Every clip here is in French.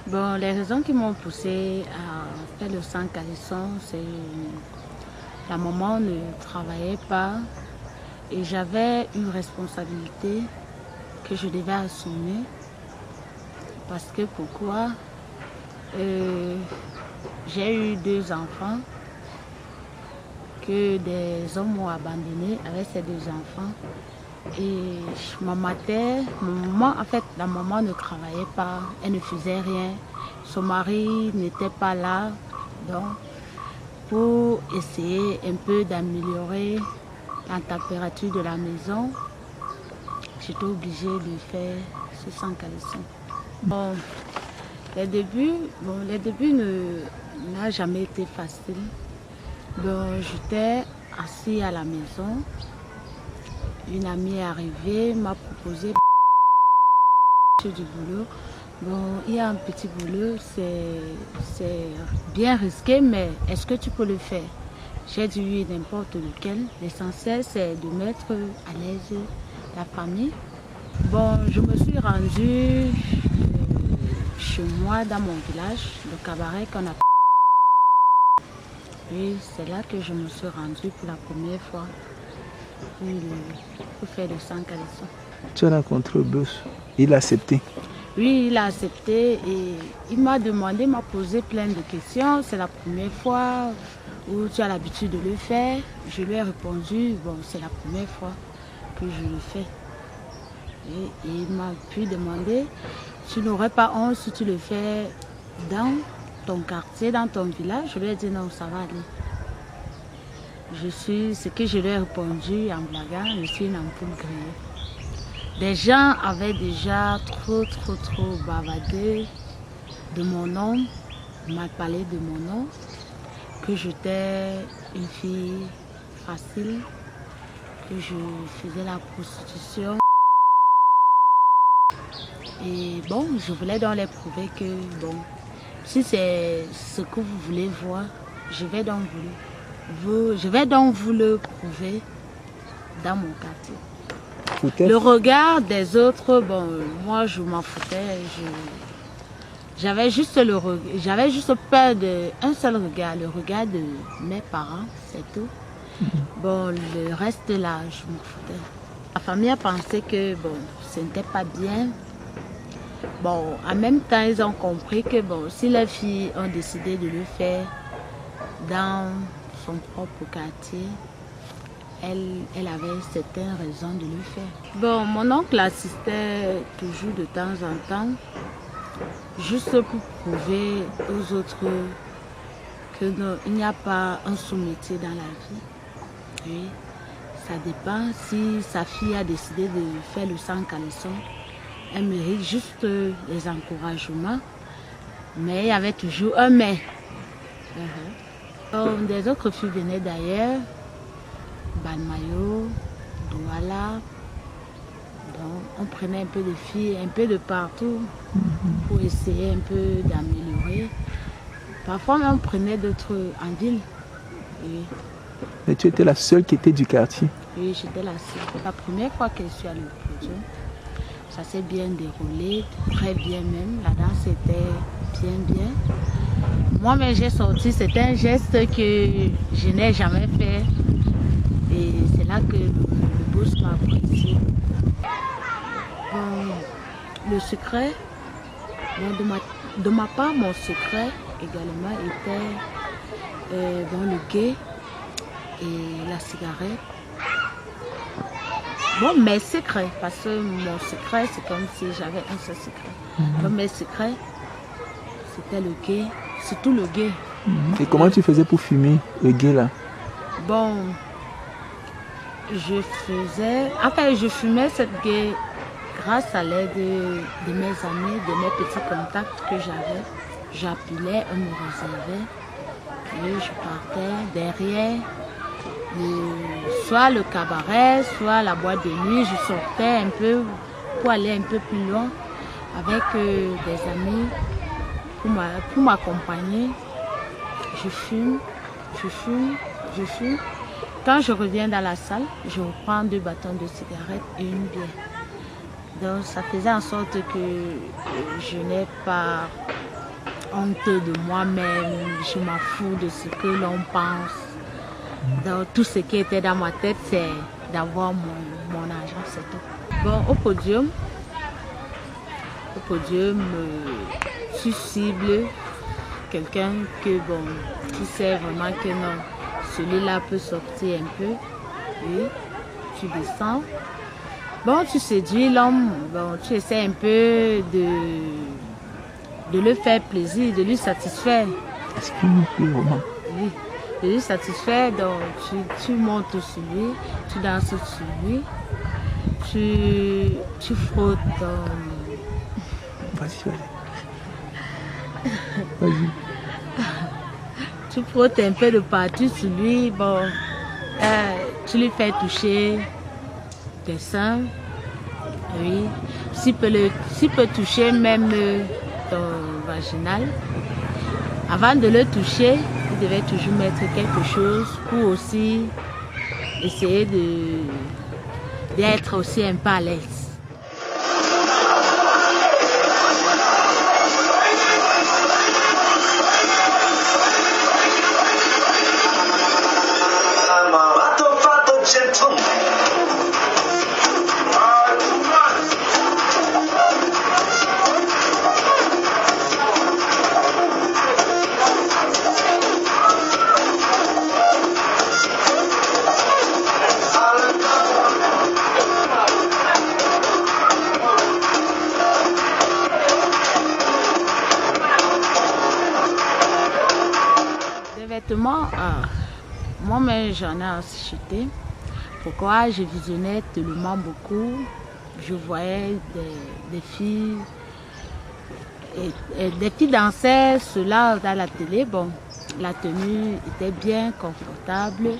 Bon, les raisons qui m'ont poussé à faire le sang calisson, c'est la maman ne travaillait pas et j'avais une responsabilité que je devais assumer. Parce que pourquoi? J'ai eu 2 enfants que des hommes ont abandonnés avec ces 2 enfants. Et ma maman, en fait, la maman ne travaillait pas, elle ne faisait rien. Son mari n'était pas là. Donc, pour essayer un peu d'améliorer la température de la maison, j'étais obligée de faire ce sang calisson. Bon, les débuts n'ont jamais été faciles. Donc, j'étais assise à la maison. Une amie est arrivée, m'a proposé du boulot. Bon, il y a un petit boulot, c'est bien risqué, mais est-ce que tu peux le faire? J'ai dit oui, n'importe lequel. L'essentiel, c'est de mettre à l'aise la famille. Bon, je me suis rendue chez moi, dans mon village, le cabaret qu'on a. Et c'est là que je me suis rendue pour la première fois. Pour faire le sang calisson. Tu as rencontré le boss, il a accepté? Oui, il a accepté et il m'a posé plein de questions. C'est la première fois où tu as l'habitude de le faire. Je lui ai répondu, bon, c'est la première fois que je le fais. Et il m'a puis demandé, tu n'aurais pas honte si tu le fais dans ton quartier, dans ton village? Je lui ai dit non, ça va aller. Ce que je lui ai répondu en blaguant, je suis une ampoule grillée. Des gens avaient déjà trop bavardé de mon nom, mal parlé de mon nom, que j'étais une fille facile, que je faisais la prostitution. Et bon, je voulais donc les prouver que bon, si c'est ce que vous voulez voir, je vais donc vous le prouver dans mon quartier. Le regard des autres, bon, moi je m'en foutais. J'avais juste peur d'un seul regard, le regard de mes parents, c'est tout. Bon, le reste là, je m'en foutais. La famille a pensé que bon, ce n'était pas bien. Bon, en même temps, ils ont compris que bon, si les filles ont décidé de le faire dans son propre quartier, elle avait certaines raisons de le faire. Bon, mon oncle assistait toujours de temps en temps, juste pour prouver aux autres qu'il n'y a pas un sous-métier dans la vie. Oui, ça dépend. Si sa fille a décidé de faire le sang calisson, elle mérite juste les encouragements, mais il y avait toujours un mais. Des autres filles venaient d'ailleurs, Balmayo, Douala. Donc on prenait un peu de filles, un peu de partout pour essayer un peu d'améliorer. Parfois on prenait d'autres en ville. Oui. Mais tu étais la seule qui était du quartier? Oui, j'étais la seule. La première fois que je suis allée au Prodjo, ça s'est bien déroulé, très bien même. La danse était bien. Moi-même j'ai sorti, c'était un geste que je n'ai jamais fait. Et c'est là que le boss m'a apprécié. Bon, le secret, bon, de ma part, mon secret également était bon, le gay et la cigarette. Bon, mes secrets, parce que mon secret, c'est comme si j'avais un seul secret. Donc, mes secrets, c'était le gay, surtout le gay. Et comment tu faisais pour fumer le gay là? Bon, je fumais cette gay grâce à l'aide de mes amis, de mes petits contacts que j'avais. J'appelais, on me réservait et je partais derrière soit le cabaret, soit la boîte de nuit. Je sortais un peu pour aller un peu plus loin avec des amis pour m'accompagner. Je fume. Quand je reviens dans la salle, je reprends 2 bâtons de cigarette et une bière. Donc ça faisait en sorte que je n'ai pas honte de moi-même, je m'en fous de ce que l'on pense. Donc tout ce qui était dans ma tête, c'est d'avoir mon argent, c'est tout. Bon, au podium, tu cibles quelqu'un qui sait vraiment que non, celui-là peut sortir un peu, oui, tu descends. Bon, tu séduis l'homme, bon, tu essaies un peu de lui faire plaisir, de lui satisfaire. Est-ce qu'il nous plaît vraiment? Oui, de lui satisfaire, donc tu montes sur lui, tu danses sur lui, tu frottes. Vas-y. Vas-y. Tu frottes un peu de partout sur lui, bon, tu lui fais toucher tes seins, oui. S'il peut toucher même ton vaginal, avant de le toucher, il devait toujours mettre quelque chose pour aussi essayer d'être aussi un peu à l'aise. Moi-même, j'en ai acheté. Pourquoi? Je visionnais tellement beaucoup. Je voyais des filles dansaient cela dans la télé. Bon, la tenue était bien confortable.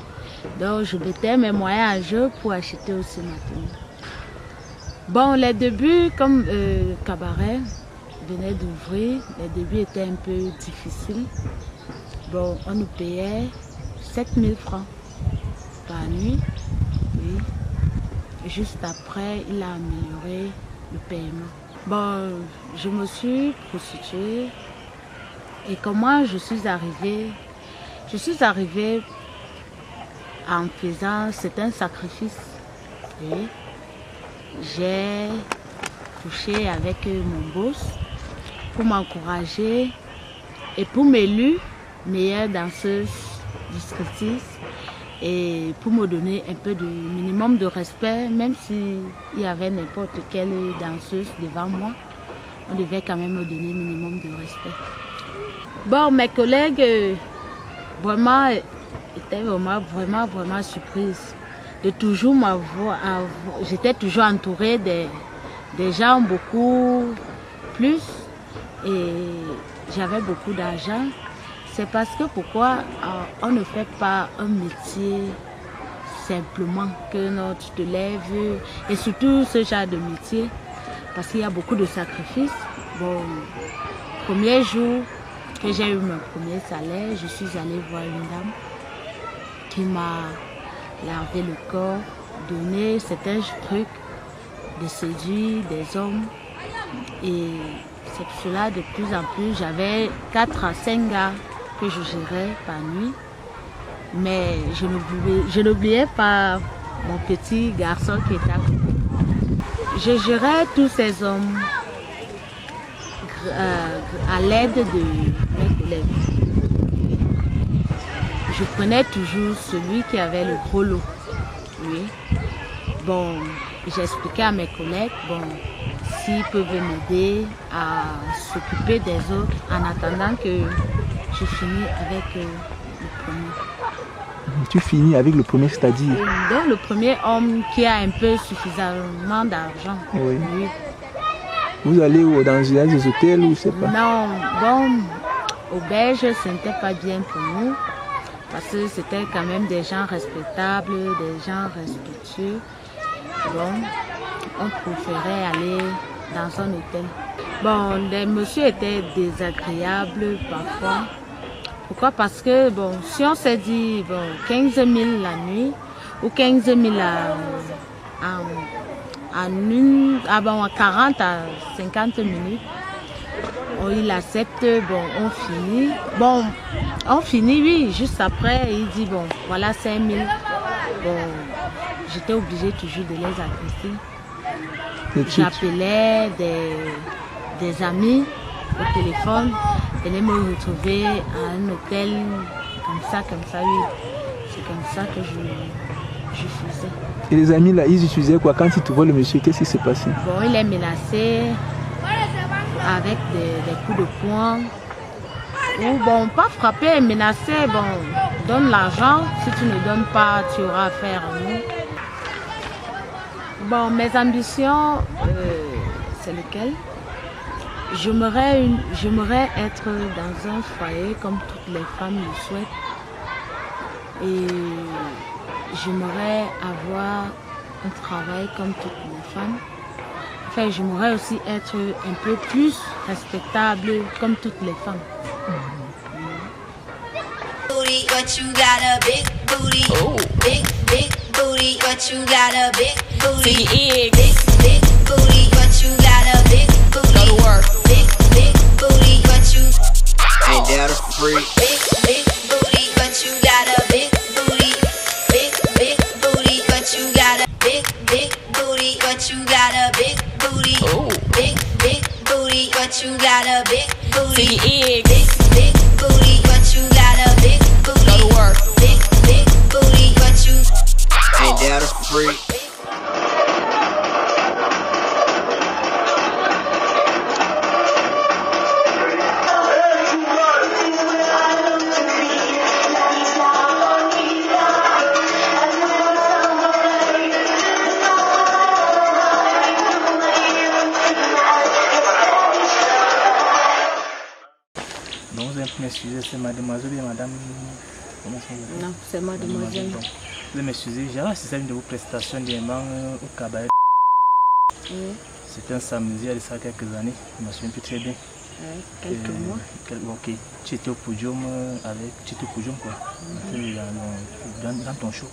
Donc, je mettais mes moyens à jeu pour acheter aussi ma tenue. Bon, les débuts, comme cabaret venait d'ouvrir, les débuts étaient un peu difficiles. Bon, on nous payait 7000 francs par nuit. Oui. Juste après, il a amélioré le paiement. Bon, je me suis prostituée. Et comment je suis arrivée? Je suis arrivée en faisant, c'est un sacrifice. Oui. J'ai couché avec mon boss pour m'encourager et pour m'élire meilleure danseuse du striptease et pour me donner un peu de minimum de respect, même s'il y avait n'importe quelle danseuse devant moi, on devait quand même me donner un minimum de respect. Bon, mes collègues vraiment étaient vraiment surprises de toujours m'avoir. J'étais toujours entourée des gens beaucoup plus et j'avais beaucoup d'argent. C'est parce que pourquoi on ne fait pas un métier simplement que non, tu te lèves et surtout ce genre de métier parce qu'il y a beaucoup de sacrifices. Bon, premier jour que j'ai eu mon premier salaire, je suis allée voir une dame qui m'a lavé le corps, donné certains trucs de séduire des hommes et c'est pour cela de plus en plus j'avais 4 à 5 gars que je gérais par nuit, mais je n'oubliais pas mon petit garçon qui était à côté. Je gérais tous ces hommes à l'aide de mes collègues. Je prenais toujours celui qui avait le gros lot. Oui. Bon, j'expliquais à mes collègues, bon, s'ils peuvent m'aider à s'occuper des autres en attendant que je finis avec le premier. Tu finis avec le premier, c'est-à-dire? Donc le premier homme qui a un peu suffisamment d'argent. Oui. Oui. Vous allez dans des hôtels ou je sais pas? Non, bon, auberge, ce n'était pas bien pour nous. Parce que c'était quand même des gens respectables, des gens respectueux. Bon, on préférait aller dans un hôtel. Bon, les messieurs étaient désagréables parfois. Pourquoi? Parce que, bon, si on s'est dit, bon, 15 000 la nuit, ou 15 000 en 40 à 50 minutes, il accepte, bon, on finit. Bon, on finit, oui, juste après, il dit, bon, voilà 5 000. Bon, j'étais obligée toujours de les agresser. J'appelais des amis au téléphone, venaient me retrouver à un hôtel, comme ça, oui. C'est comme ça que je faisais. Et les amis là, ils utilisaient quoi? Quand ils te voient le monsieur, qu'est-ce qui s'est passé? Bon, il est menacé avec des coups de poing. Ou bon, pas frapper, menacer, bon, donne l'argent, si tu ne donnes pas, tu auras affaire à nous. Bon, mes ambitions, c'est lequel? J'aimerais être dans un foyer comme toutes les femmes le souhaitent. Et j'aimerais avoir un travail comme toutes les femmes. Enfin, j'aimerais aussi être un peu plus respectable comme toutes les femmes. Booty, but you got a big booty. Ooh. Big booty, but you got a big booty. Big booty, but you got a big booty. Go to work. Big booty, but you ain't that a freak. Big booty, but you got a big booty. Big booty, but you got a big booty, but you got a big booty. Ooh. Big booty, but you got a big booty. Big booty, but you got a big booty. Go to work. Big booty, but you ain't that a freak. M'excuser, c'est mademoiselle et madame. Non, c'est mademoiselle. Vous m'excusez, j'ai assisté à une de vos prestations d'éléments au cabaret. Oui. C'était un samedi, il y a ça quelques années, je me souviens plus très bien. Quelques mois. Ok, tu étais au podium quoi, dans ton show.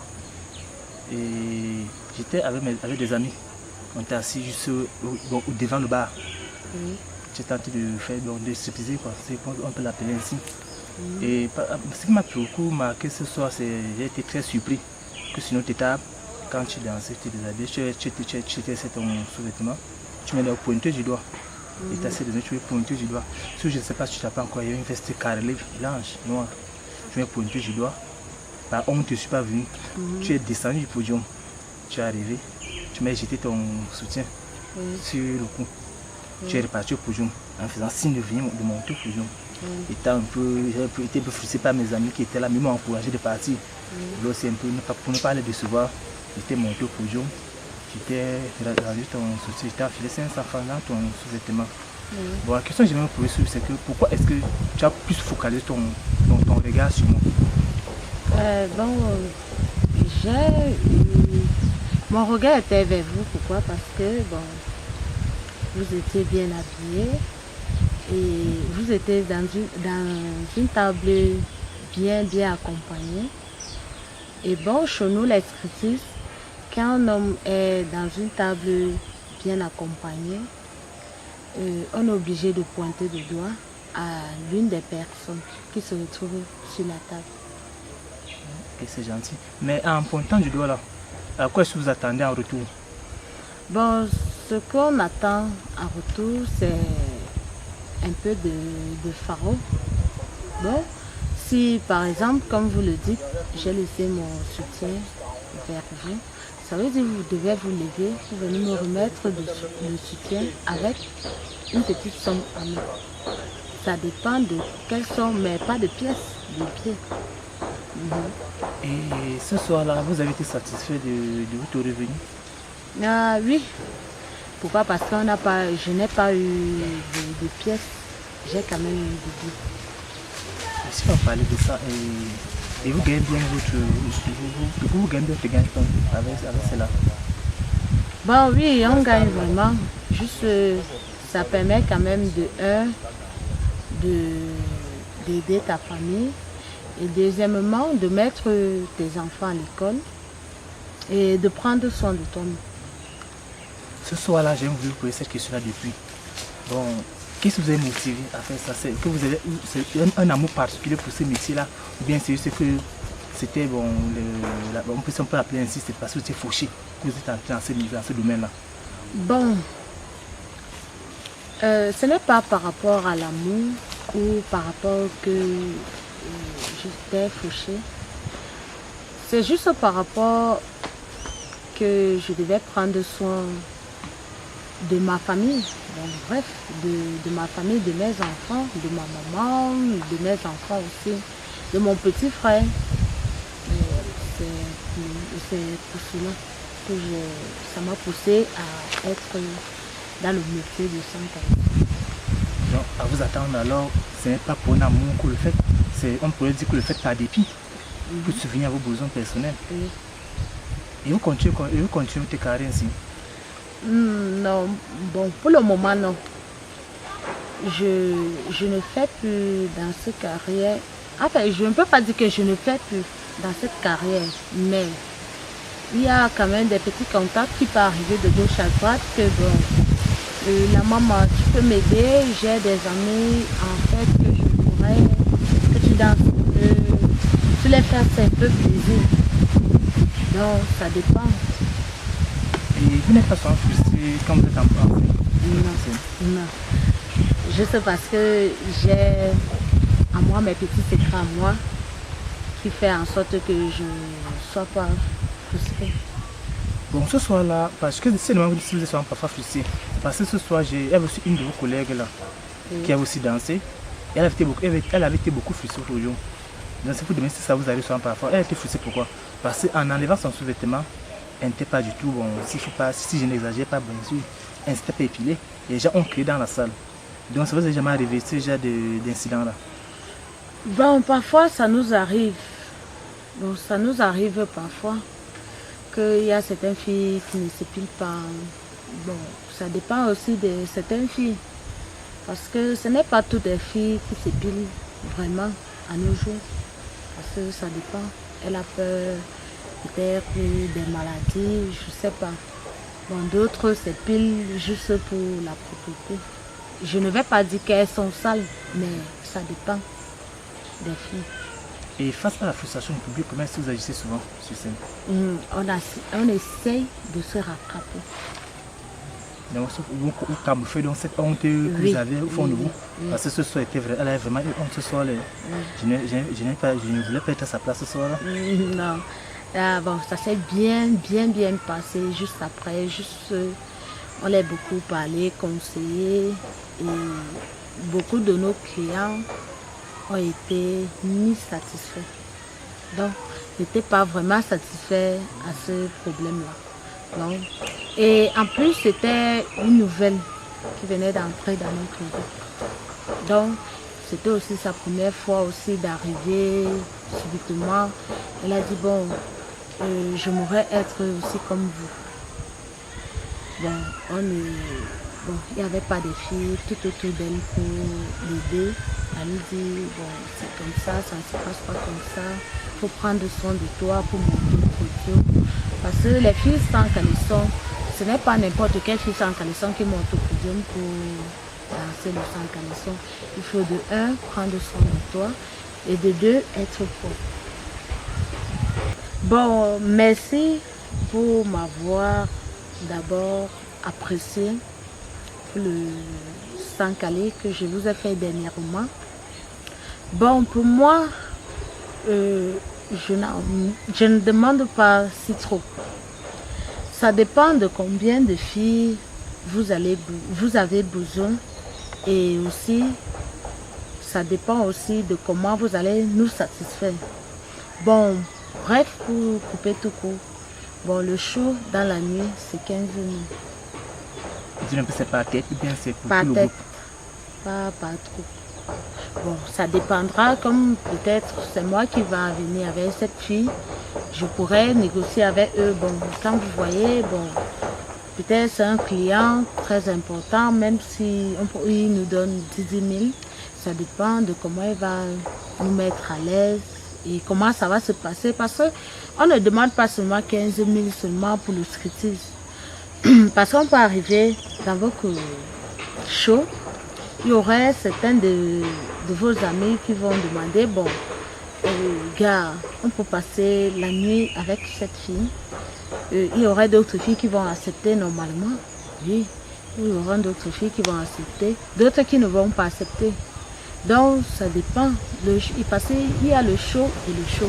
Et j'étais avec des amis. On était assis juste devant le bar. Oui. J'ai tenté de faire de s'épuiser, quoi, on peut l'appeler ainsi. Et ce qui m'a beaucoup marqué ce soir, c'est que j'ai été très surpris que sur notre table, quand tu dansais, tu étais déshabillé, tu étais ton sous-vêtement, tu mets le pointeur du doigt. Et tu as assez de tu mets pointeur du doigt. Si je ne sais pas si tu n'as pas encore, il y a une veste carrelée, blanche, noire. Tu mets pointeur du doigt. Par contre, tu ne suis pas venu. Tu es descendu du podium. Tu es arrivé, tu m'as jeté ton soutien sur le cou. Tu es reparti au podium en faisant signe de venir de monter au podium. J'ai été un peu frustré par mes amis qui étaient là, mais m'ont encouragé de partir. Là aussi un peu, pour ne pas les décevoir, j'étais monté au podium. J'étais rendu ton soutien, j'étais affilé 500 francs dans ton sous-vêtement. Bon, la question que j'aimerais me poser, c'est que pourquoi est-ce que tu as plus focalisé ton regard sur moi? Mon regard était vers vous. Pourquoi? Parce que bon, vous étiez bien habillés et vous étiez dans une table bien accompagnée. Et bon, chez nous, les scriptistes, quand un homme est dans une table bien accompagnée, on est obligé de pointer du doigt à l'une des personnes qui se retrouvent sur la table. Et c'est gentil. Mais en pointant du doigt là, à quoi est-ce que vous attendez en retour? Bon, Ce qu'on attend en retour, c'est un peu de pharo. Bon, si par exemple, comme vous le dites, j'ai laissé mon soutien vers vous, ça veut dire que vous devez vous lever pour venir me remettre le soutien avec une petite somme à main. Ça dépend de quelle somme, mais pas de pièces, de pieds. Et ce soir-là, vous avez été satisfait de votre revenu? Ah oui. Pourquoi? Parce que je n'ai pas eu de pièces. J'ai quand même eu des billes. Si on parlait de ça, et vous gagnez bien vous gagnez bien votre gagne avec cela? Bon oui, on gagne vraiment. Juste, ça permet quand même d'aider ta famille. Et deuxièmement, de mettre tes enfants à l'école et de prendre soin de toi. Ce soir-là, j'aime vous poser cette question-là depuis. Bon, qu'est-ce qui vous a motivé à faire ça? C'est que vous avez un amour particulier pour ce métier-là? Ou bien c'est juste que c'était, bon, on peut l'appeler ainsi, c'est parce que vous étiez fauché, que vous êtes entré dans ce domaine-là? Bon, ce n'est pas par rapport à l'amour ou par rapport que j'étais fauchée. C'est juste par rapport que je devais prendre soin de ma famille, donc, bref, de ma famille, de mes enfants, de ma maman, de mes enfants aussi, de mon petit frère. C'est pour cela que ça m'a poussé à être dans le métier de Saint-Calais. Donc, à vous attendre alors, ce n'est pas pour un amour que le fait, on pourrait dire que le fait par dépit, pour subvenir à vos besoins personnels. Oui. Et vous continuez votre carrière ainsi? Non, bon, pour le moment, non. Je ne fais plus dans cette carrière. Enfin, je ne peux pas dire que je ne fais plus dans cette carrière, mais il y a quand même des petits contacts qui peuvent arriver de gauche à droite que bon, la maman, tu peux m'aider, j'ai des amis en fait que je pourrais, que tu danses un peu, tu les fais un peu plaisir. Donc, ça dépend. Et vous n'êtes pas souvent frustré quand vous êtes en France? Non. Juste parce que j'ai à moi mes petits secrets à moi qui fait en sorte que je ne sois pas frustrée. Bon, ce soir-là, parce que c'est le moment où vous êtes parfois frustré, parce que ce soir, j'ai aussi une de vos collègues là, qui a aussi dansé. Elle avait été beaucoup frustrée aujourd'hui. Donc c'est pour demander si ça vous arrive souvent parfois. Elle a été frustrée pourquoi? Parce qu'en enlevant son sous-vêtement, elle n'était pas du tout bon. Si je n'exagère pas, bien sûr, elle n'était pas épilée. Les gens ont crié dans la salle. Donc ça vous est jamais arrivé ce genre d'incident là? Bon, parfois ça nous arrive. Bon, ça nous arrive parfois qu'il y a certaines filles qui ne s'épilent pas. Bon, ça dépend aussi de certaines filles. Parce que ce n'est pas toutes les filles qui s'épilent vraiment à nos jours. Parce que ça dépend. Elle a peur peut-être des maladies, je ne sais pas. Bon, d'autres s'épilent juste pour la propreté. Je ne vais pas dire qu'elles sont sales, mais ça dépend des filles. Et face à la frustration du public, comment est-ce que vous agissez souvent sur scène? On essaye de se rattraper. Donc, vous camouflez donc cette honte que vous avez au fond de vous. Parce que ce soir était vrai. Elle avait vraiment une honte ce soir. Je ne voulais pas être à sa place ce soir-là. Non. Ah, bon, ça s'est bien passé. Juste après, on l'a beaucoup parlé, conseillé. Et beaucoup de nos clients ont été mis satisfaits. Donc, n'étaient pas vraiment satisfaits à ce problème-là. Donc, et en plus, c'était une nouvelle qui venait d'entrer dans notre vie. Donc, c'était aussi sa première fois aussi d'arriver subitement. Elle a dit, bon, j'aimerais être aussi comme vous. Bon, il n'y avait pas de filles tout autour d'elle pour l'aider. Elle lui dit, bon, c'est comme ça ne se passe pas comme ça. Il faut prendre soin de toi pour monter le podium. Parce que les filles sans caleçon, ce n'est pas n'importe quelle fille sans caleçon qui monte au podium pour danser le sans caleçon. Il faut de 1, prendre soin de toi et de 2, être propre. Bon, merci pour m'avoir d'abord apprécié le sang calé que je vous ai fait dernièrement. Bon, pour moi, je ne demande pas si trop. Ça dépend de combien de filles vous avez besoin et aussi, ça dépend aussi de comment vous allez nous satisfaire. Bon, bref, pour couper tout court, bon, le show dans la nuit, c'est 15 000. Dis un peu, c'est par tête ou bien c'est pour par tout le tête, groupe? pas trop. Bon, ça dépendra, comme peut-être c'est moi qui va venir avec cette fille, je pourrais négocier avec eux. Bon, quand vous voyez, bon, peut-être c'est un client très important, même si il nous donne 10 000, ça dépend de comment il va nous mettre à l'aise et comment ça va se passer. Parce qu'on ne demande pas seulement 15 000 seulement pour le striptease. Parce qu'on peut arriver dans votre show, il y aurait certains de vos amis qui vont demander, bon, gars, on peut passer la nuit avec cette fille. Il y aurait d'autres filles qui vont accepter normalement. Oui, il y aura d'autres filles qui vont accepter, d'autres qui ne vont pas accepter. Donc, ça dépend. Parce qu'il y a le show et le show.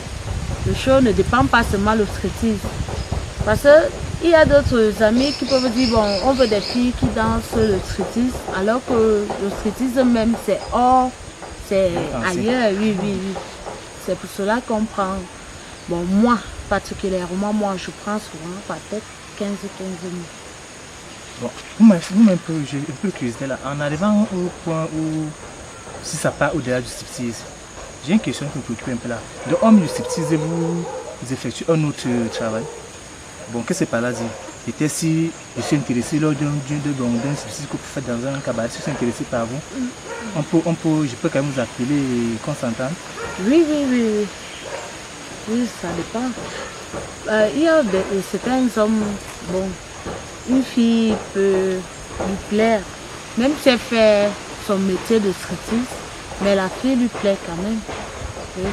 Le show ne dépend pas seulement de striptease. Parce qu'il y a d'autres amis qui peuvent dire, bon, on veut des filles qui dansent le striptease, alors que le striptease même, c'est hors, c'est ailleurs, oui. C'est pour cela qu'on prend, bon, moi, particulièrement, moi, je prends souvent par tête 15 000. Bon, vous-même, j'ai un peu de curiosité là. En arrivant au point où, si ça part au-delà du striptease, j'ai une question qui me préoccupe un peu là. De homme du striptease, vous effectuez un autre travail. Bon, qu'est-ce que c'est par là dire? Peut-être si je suis intéressé lors d'un striptease que vous faites dans un cabaret, si je suis intéressé par vous, je peux quand même vous appeler et qu'on s'entende? Oui. Oui, ça dépend. Il y a certains hommes, bon, une fille peut lui plaire, même si elle fait son métier de striptease, mais la fille lui plaît quand même. Oui.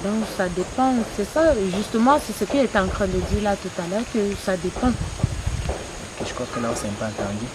Donc ça dépend, c'est ça, justement, c'est ce qu'il est en train de dire là tout à l'heure, que ça dépend. Je crois que là, on ne s'est pas entendu.